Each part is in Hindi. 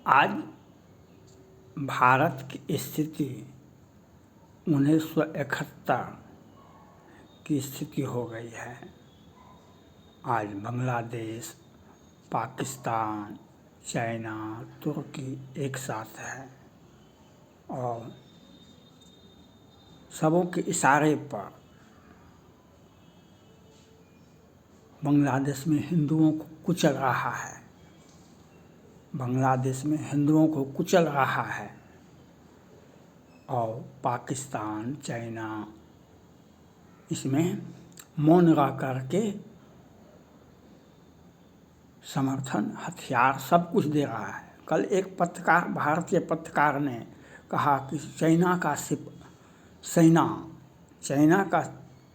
आज भारत की स्थिति 1971 की स्थिति हो गई है। आज बांग्लादेश, पाकिस्तान, चाइना, तुर्की एक साथ है और सबों के इशारे पर बांग्लादेश में हिंदुओं को कुचल रहा है। बांग्लादेश में हिंदुओं को कुचल रहा है और पाकिस्तान, चाइना इसमें मौन रह करके समर्थन, हथियार सब कुछ दे रहा है। कल एक पत्रकार, भारतीय पत्रकार ने कहा कि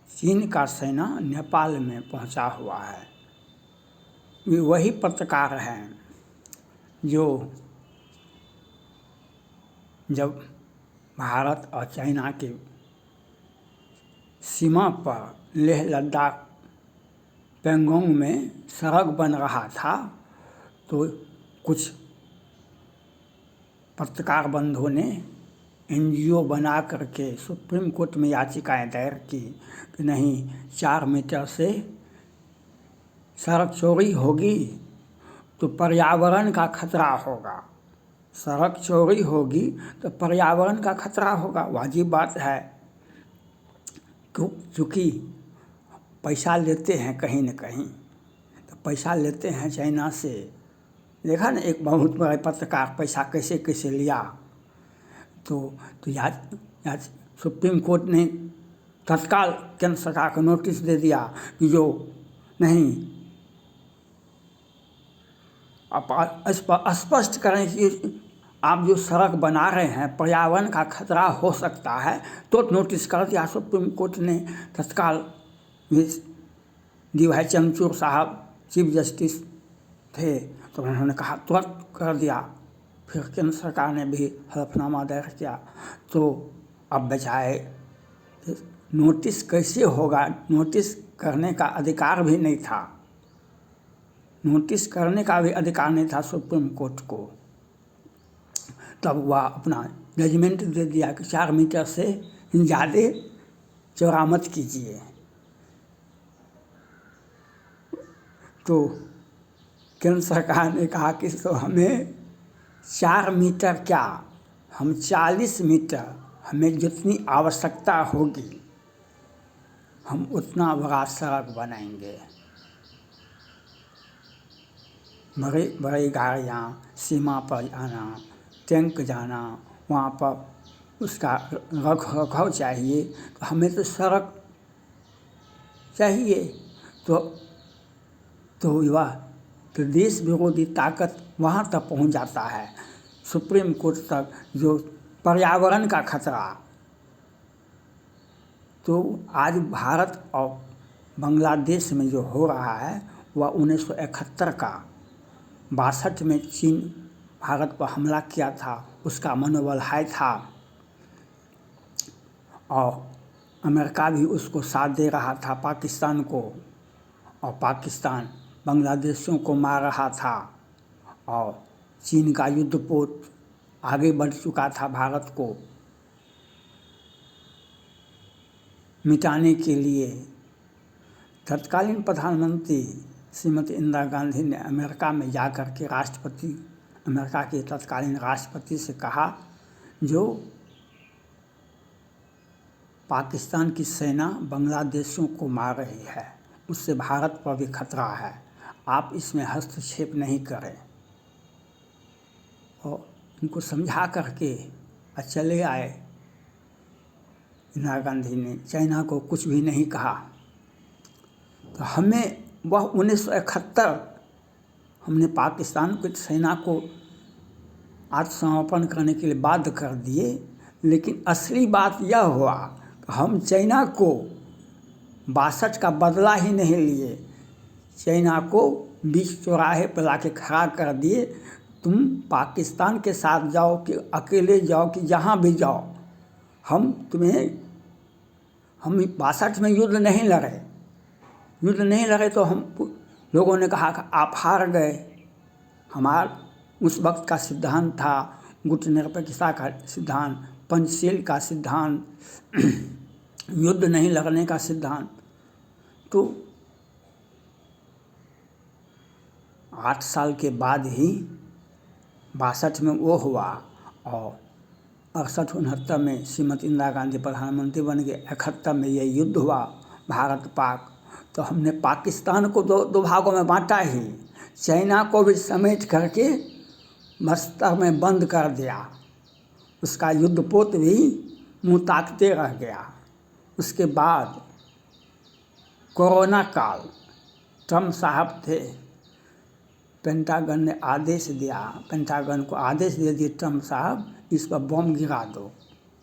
चीन का सेना नेपाल में पहुंचा हुआ है। ये वही पत्रकार हैं जो जब भारत और चाइना के सीमा पर लेह लद्दाख पेंगोंग में सड़क बन रहा था तो कुछ पत्रकार बंधुओं ने एनजीओ बना करके सुप्रीम कोर्ट में याचिकाएं दायर की कि नहीं, 4 मीटर से सड़क चौड़ी होगी तो पर्यावरण का खतरा होगा। सड़क चौड़ी होगी तो पर्यावरण का खतरा होगा, वाजिब बात है। क्योंकि पैसा लेते हैं कहीं न कहीं, तो पैसा लेते हैं चाइना से। देखा ना एक बहुत बड़ा पत्रकार पैसा कैसे कैसे लिया। तो याद सुप्रीम कोर्ट ने तत्काल केंद्र सरकार को नोटिस दे दिया कि जो नहीं, आप स्पष्ट करें कि आप जो सड़क बना रहे हैं पर्यावरण का खतरा हो सकता है, तो नोटिस कर दिया सुप्रीम कोर्ट ने तत्काल। DY चंद्रचूड़ साहब चीफ जस्टिस थे तो उन्होंने कहा तुरंत कर दिया। फिर केंद्र सरकार ने भी हलफनामा दायर किया। तो अब बचाए नोटिस कैसे होगा, नोटिस करने का अधिकार भी नहीं था। नोटिस करने का भी अधिकार नहीं था सुप्रीम कोर्ट को। तब वह अपना जजमेंट दे दिया कि 4 मीटर से ज़्यादा चौड़ा मत कीजिए। तो केंद्र सरकार ने कहा कि तो हमें 4 मीटर क्या, हम 40 मीटर, हमें जितनी आवश्यकता होगी हम उतना बड़ा सड़क बनाएंगे। बड़ी बड़ी गाड़ियाँ सीमा पर आना, टैंक जाना, वहाँ पर उसका रखरखाव चाहिए, तो हमें तो सड़क चाहिए। तो देश विरोधी ताकत वहाँ तक पहुँच जाता है, सुप्रीम कोर्ट तक, जो पर्यावरण का खतरा। तो आज भारत और बांग्लादेश में जो हो रहा है वह 1971 का 62 में चीन भारत पर हमला किया था, उसका मनोबल हाई था और अमेरिका भी उसको साथ दे रहा था पाकिस्तान को, और पाकिस्तान बांग्लादेशियों को मार रहा था और चीन का युद्धपोत आगे बढ़ चुका था भारत को मिटाने के लिए। तत्कालीन प्रधानमंत्री श्रीमती इंदिरा गांधी ने अमेरिका में जाकर के अमेरिका के तत्कालीन राष्ट्रपति से कहा, जो पाकिस्तान की सेना बांग्लादेशियों को मार रही है उससे भारत पर भी खतरा है, आप इसमें हस्तक्षेप नहीं करें। और उनको समझा करके चले आए। इंदिरा गांधी ने चाइना को कुछ भी नहीं कहा। तो हमें वह 1971 हमने पाकिस्तान की सेना को आत्मसमर्पण करने के लिए बाध्य कर दिए, लेकिन असली बात यह हुआ कि हम चाइना को 62 का बदला ही नहीं लिए, चाइना को बीच चौराहे पर लाके खड़ा कर दिए। तुम पाकिस्तान के साथ जाओ कि अकेले जाओ कि जहाँ भी जाओ, हम 62 में युद्ध नहीं लड़े तो हम लोगों ने कहा कि आप हार गए। हमार उस वक्त का सिद्धांत था गुटनिरपेक्षता का सिद्धांत, पंचशील का सिद्धांत, युद्ध नहीं लड़ने का सिद्धांत। तो 8 साल के बाद ही 62 में वो हुआ और 68-69 में श्रीमती इंदिरा गांधी प्रधानमंत्री बन गए, 71 में ये युद्ध हुआ भारत पाक। तो हमने पाकिस्तान को दो भागों में बांटा ही, चाइना को भी समेट करके बस्तर में बंद कर दिया। उसका युद्धपोत भी मुँह ताकते रह गया। उसके बाद कोरोना काल, ट्रम्प साहब थे, पेंटागन ने आदेश दिया, पेंटागन को आदेश दे दिए ट्रम्प साहब इस पर बम गिरा दो।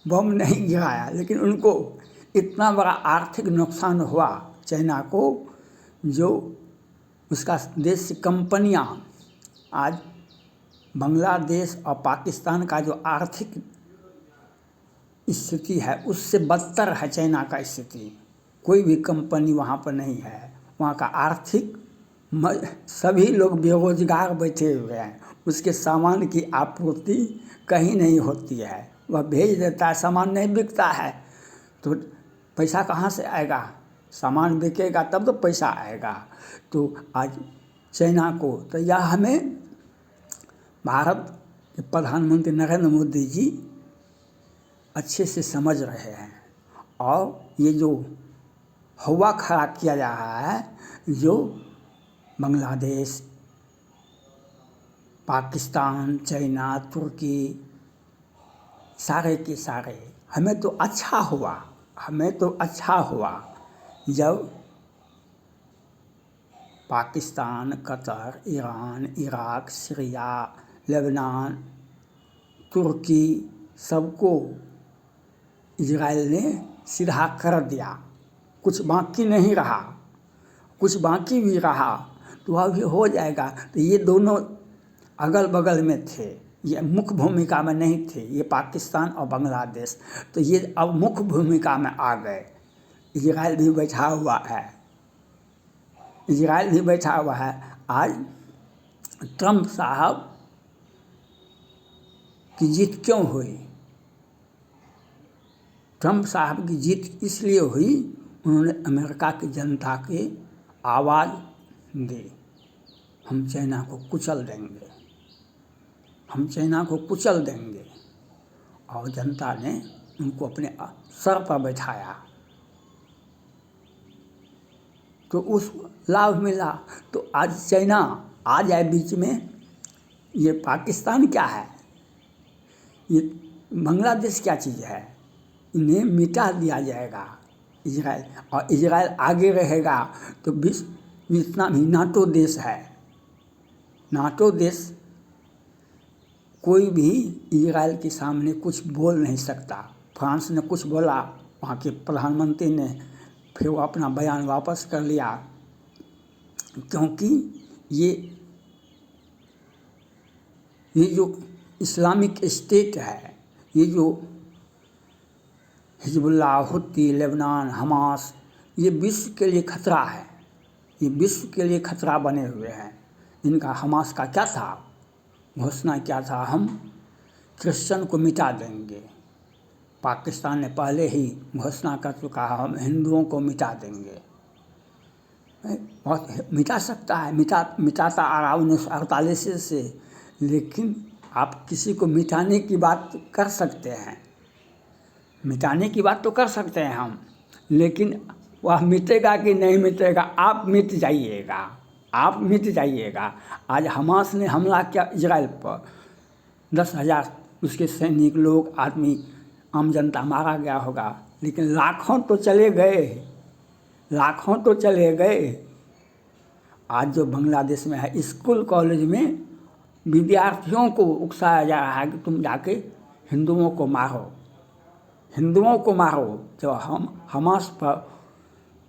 बम नहीं गिराया, लेकिन उनको इतना बड़ा आर्थिक नुकसान हुआ चाइना को, जो उसका देश की कंपनियां आज बांग्लादेश और पाकिस्तान का जो आर्थिक स्थिति है उससे बदतर है चाइना का स्थिति। कोई भी कंपनी वहाँ पर नहीं है, वहाँ का आर्थिक सभी लोग बेरोजगार बैठे हुए हैं। उसके सामान की आपूर्ति कहीं नहीं होती है, वह भेज देता है, सामान नहीं बिकता है, तो पैसा कहाँ से आएगा? सामान बिकेगा तब तो पैसा आएगा। तो आज चाइना को, तो यह हमें भारत के प्रधानमंत्री नरेंद्र मोदी जी अच्छे से समझ रहे हैं। और ये जो हवा खड़ा किया जा रहा है, जो बांग्लादेश, पाकिस्तान, चाइना, तुर्की, सारे के सारे, हमें तो अच्छा हुआ जब Pakistan, Qatar, Iran, Iraq, Syria, Lebanon, Turkey सबको इजराइल ने सीधा कर दिया। कुछ बाकी नहीं रहा, कुछ बाकी भी रहा तो वह भी हो जाएगा। तो ये दोनों अगल बगल में थे, ये मुख्य भूमिका में नहीं थे, ये पाकिस्तान और बांग्लादेश। तो ये अब मुख्य भूमिका में आ गए। इजराइल भी बैठा हुआ है। आज ट्रम्प साहब की जीत क्यों हुई? ट्रम्प साहब की जीत इसलिए हुई, उन्होंने अमेरिका की जनता की आवाज़ दी, हम चाइना को कुचल देंगे, और जनता ने उनको अपने सर पर बैठाया, तो उस लाभ मिला। तो आज चाइना आ जाए बीच में, ये पाकिस्तान क्या है, ये बांग्लादेश क्या चीज़ है, इन्हें मिटा दिया जाएगा इजराइल। और इजराइल आगे रहेगा तो विश्व जितना भी नाटो देश है, नाटो देश कोई भी इजराइल के सामने कुछ बोल नहीं सकता। फ्रांस ने कुछ बोला, वहाँ के प्रधानमंत्री ने फिर वो अपना बयान वापस कर लिया, क्योंकि ये जो इस्लामिक स्टेट है, ये जो हिजबुल्लाह, हुती, लेबनान, हमास, ये विश्व के लिए खतरा है, ये विश्व के लिए खतरा बने हुए हैं। इनका हमास का क्या था, घोषणा क्या था, हम क्रिश्चियन को मिटा देंगे। पाकिस्तान ने पहले ही घोषणा कर चुका है, हम हिंदुओं को मिटा देंगे। बहुत मिटा सकता है, मिटाता आ रहा 1948 से, लेकिन आप किसी को मिटाने की बात कर सकते हैं, मिटाने की बात तो कर सकते हैं हम, लेकिन वह मिटेगा कि नहीं मिटेगा, आप मिट जाइएगा। आज हमास ने हमला किया इजराइल पर, 10,000 उसके सैनिक लोग, आदमी, आम जनता मारा गया होगा, लेकिन लाखों तो चले गए। आज जो बांग्लादेश में है, स्कूल कॉलेज में विद्यार्थियों को उकसाया जा रहा है कि तुम जाके हिंदुओं को मारो। जो हम हमास पर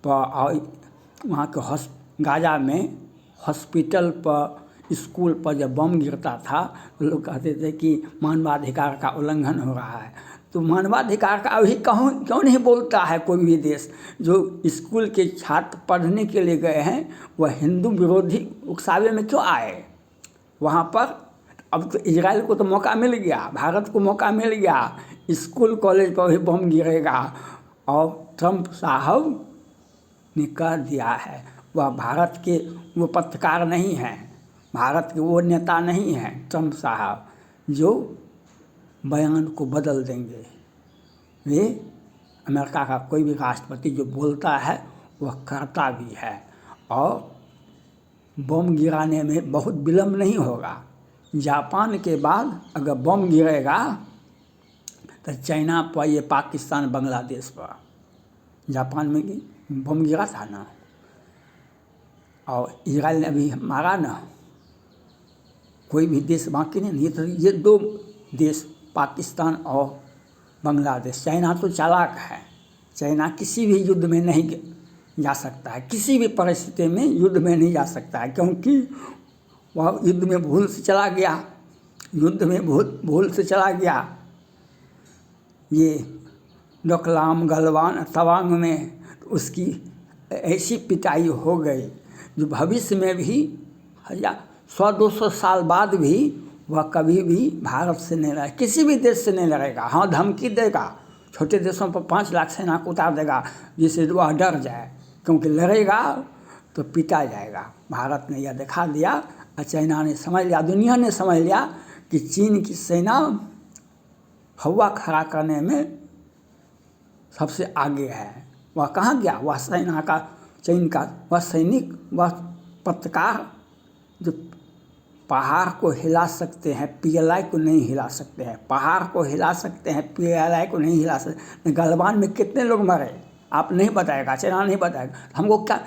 वहाँ के गाजा में हॉस्पिटल पर, स्कूल पर जब बम गिरता था तो लोग कहते थे कि मानवाधिकार का उल्लंघन हो रहा है। तो मानवाधिकार का अभी क्यों नहीं बोलता है कोई भी देश? जो स्कूल के छात्र पढ़ने के लिए गए हैं, वह हिंदू विरोधी उकसावे में क्यों आए? वहाँ पर अब तो इजराइल को तो मौका मिल गया, भारत को मौका मिल गया, स्कूल कॉलेज पर भी बम गिरेगा। और ट्रंप साहब ने कह दिया है, वह भारत के वो पत्रकार नहीं हैं, भारत के वो नेता नहीं हैं ट्रंप साहब जो बयान को बदल देंगे। वे अमेरिका का कोई भी राष्ट्रपति जो बोलता है वह करता भी है, और बम गिराने में बहुत विलम्ब नहीं होगा। जापान के बाद अगर बम गिरेगा तो चाइना पर, ये पाकिस्तान, बांग्लादेश पर, जापान में बम गिरा था ना, और इजराइल ने अभी मारा ना, कोई भी देश बाकी नहीं। तो ये दो देश पाकिस्तान और बांग्लादेश। चाइना तो चालाक है, चाइना किसी भी युद्ध में नहीं जा सकता है, किसी भी परिस्थिति में युद्ध में नहीं जा सकता है, क्योंकि वह युद्ध में भूल से चला गया, युद्ध में भूल से चला गया। ये डोकलाम, गलवान, तवांग में तो उसकी ऐसी पिटाई हो गई जो भविष्य में भी 100-200 साल बाद भी वह कभी भी भारत से नहीं लड़ेगा, किसी भी देश से नहीं लड़ेगा। हाँ, धमकी देगा, छोटे देशों पर 5 लाख सेना को उतार देगा जिससे वह डर जाए, क्योंकि लड़ेगा तो पिटा जाएगा। भारत ने यह दिखा दिया और चाइना ने समझ लिया, दुनिया ने समझ लिया कि चीन की सेना हवा खड़ा करने में सबसे आगे है। वह कहाँ गया? वह सेना का, चीन का वह सैनिक, वह पत्रकार जो पहाड़ को हिला सकते हैं, PLI को नहीं हिला सकते हैं। पहाड़ को हिला सकते हैं, PLI को नहीं हिला सकते। गलवान में कितने लोग मरे आप नहीं बताएगा, चाइना नहीं बताएगा। हमको क्या,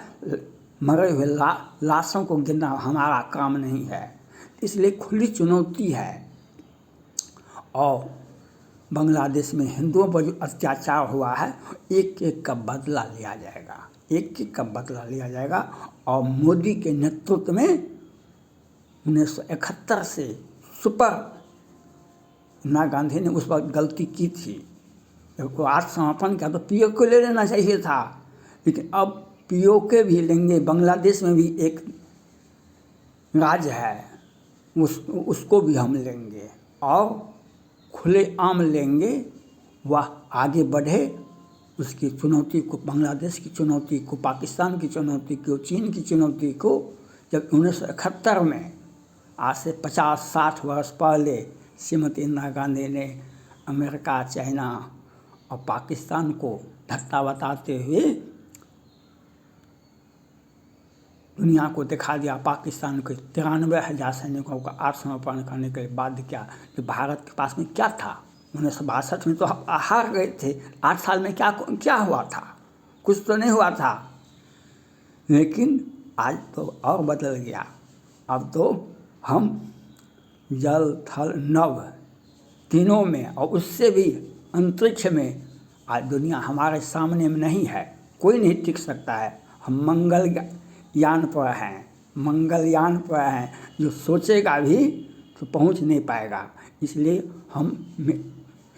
मरे हुए लाशों को गिनना हमारा काम नहीं है। इसलिए खुली चुनौती है। और बांग्लादेश में हिंदुओं पर जो अत्याचार हुआ है, एक एक का बदला लिया जाएगा, एक एक का बदला लिया जाएगा। और मोदी के नेतृत्व में 1971 से सुपर इंदिरा गांधी ने उस वक्त गलती की थी, आत्मसमर्पण किया, तो POK को ले लेना चाहिए था। लेकिन अब POK भी लेंगे, बांग्लादेश में भी एक राज्य है, उसको भी हम लेंगे और खुले आम लेंगे। वह आगे बढ़े, उसकी चुनौती को, बांग्लादेश की चुनौती को, पाकिस्तान की चुनौती को, चीन की चुनौती को, जब 1971 में, आज से 50-60 वर्ष पहले श्रीमती इंदिरा गांधी ने अमेरिका, चाइना और पाकिस्तान को धक्का बताते हुए दुनिया को दिखा दिया, पाकिस्तान के 93,000 सैनिकों का आत्मसमर्पण करने के बाद क्या, कि भारत के पास में क्या था। 1962 में तो हार गए थे, 8 साल में क्या हुआ था, कुछ तो नहीं हुआ था। लेकिन आज तो और बदल गया। अब तो हम जल, थल, नभ तीनों में, और उससे भी अंतरिक्ष में आज दुनिया हमारे सामने में नहीं है, कोई नहीं टिक सकता है। हम मंगलयान पर हैं, मंगलयान पर हैं, जो सोचेगा भी तो पहुंच नहीं पाएगा। इसलिए हम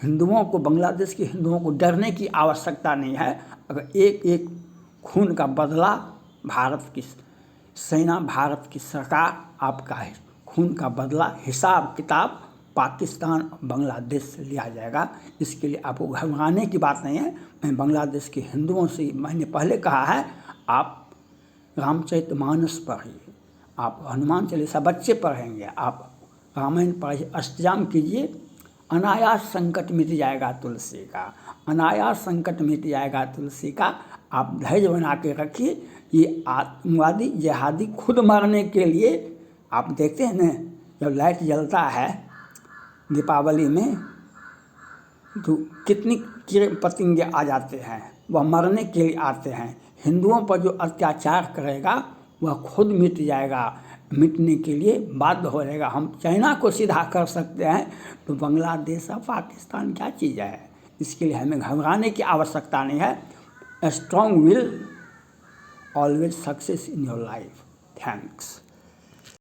हिंदुओं को, बांग्लादेश के हिंदुओं को डरने की आवश्यकता नहीं है। अगर एक एक खून का बदला भारत की सेना, भारत की सरकार, आपका खून का बदला, हिसाब किताब पाकिस्तान और बांग्लादेश से लिया जाएगा। इसके लिए आपको घबराने की बात नहीं है। मैं बांग्लादेश के हिंदुओं से, मैंने पहले कहा है, आप रामचरितमानस पढ़िए, आप हनुमान चालीसा बच्चे पढ़ेंगे, आप रामायण पढ़िए, अष्टयाम कीजिए, अनायास संकट मिट जाएगा तुलसी का, अनायास संकट मिट जाएगा तुलसी का। आप धैर्य बना के रखिए। ये आतंकवादी जिहादी खुद मारने के लिए, आप देखते हैं ना, जब लाइट जलता है दीपावली में तो कितनी कीड़े पतंगे आ जाते हैं, वह मरने के लिए आते हैं। हिंदुओं पर जो अत्याचार करेगा वह खुद मिट जाएगा, मिटने के लिए बाध्य हो जाएगा। हम चाइना को सीधा कर सकते हैं, तो बांग्लादेश और पाकिस्तान क्या चीज़ है। इसके लिए हमें घबराने की आवश्यकता नहीं है। A strong will always success in your life. Thanks.